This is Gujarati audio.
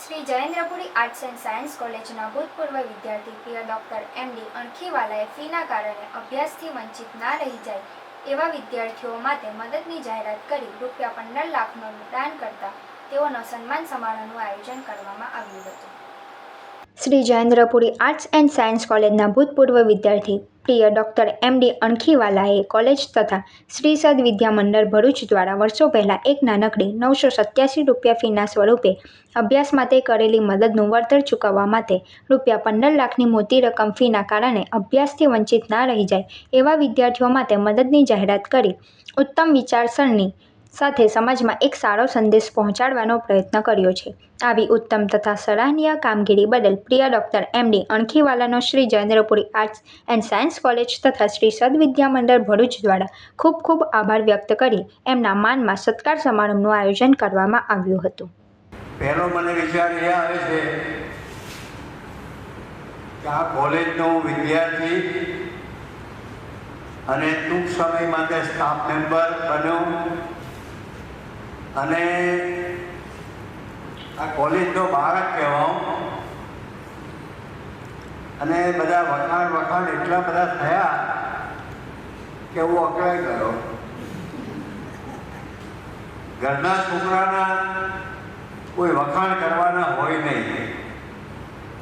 Shri Jayendrapuri arts and science કોલેજના ભૂતપૂર્વ વિદ્યાર્થી પ્રિય ડૉક્ટર એમડી અણખીવાલાએ ફીના કારણે અભ્યાસથી વંચિત ના રહી જાય એવા વિદ્યાર્થીઓ માટે મદદની જાહેરાત કરી ₹15 લાખનું દાન કરતા તેઓનો સન્માન સમારોહનું આયોજન કરવામાં આવ્યું હતું। Shri Jayendrapuri arts and science કોલેજના ભૂતપૂર્વ વિદ્યાર્થી પ્રિય ડૉક્ટર એમડી અણખીવાલાએ કોલેજ તથા શ્રી સદ વિદ્યા મંડળ ભરૂચ દ્વારા વર્ષો પહેલાં એક નાનકડી ₹987 ફીના સ્વરૂપે અભ્યાસ માટે કરેલી મદદનું વળતર ચૂકવવા માટે ₹15 લાખની મોટી રકમ ફીના કારણે અભ્યાસથી વંચિત ના રહી જાય એવા વિદ્યાર્થીઓ માટે મદદની જાહેરાત કરી ઉત્તમ વિચારસરણી સાથે સમાજમાં એક સારો સંદેશ પહોંચાડવાનો પ્રયત્ન કર્યો છે। આવી ઉત્તમ તથા સરાહનીય કામગીરી બદલ પ્રિય ડૉક્ટર એમડી અણખીવાલાનો Shri Jayendrapuri arts and science college તથા શ્રી સદ વિદ્યા મંડળ ભરૂચ દ્વારા ખૂબ ખૂબ આભાર વ્યક્ત કરી એમના માનમાં સત્કાર સમારંભનું આયોજન કરવામાં આવ્યું હતું। પહેલો મને વિચાર એ આવે છે કે આ કોલેજનો વિદ્યાર્થી અને ટૂંક સમય માટે સ્ટાફ મેમ્બર બન્યો અને આ કોલેજનો બાળક કહેવાઉં અને બધા વખાણ એટલા બધા થયા કે હું અકળાઈ ગયો। ઘરના છોકરાના કોઈ વખાણ કરવાના હોય નહીં,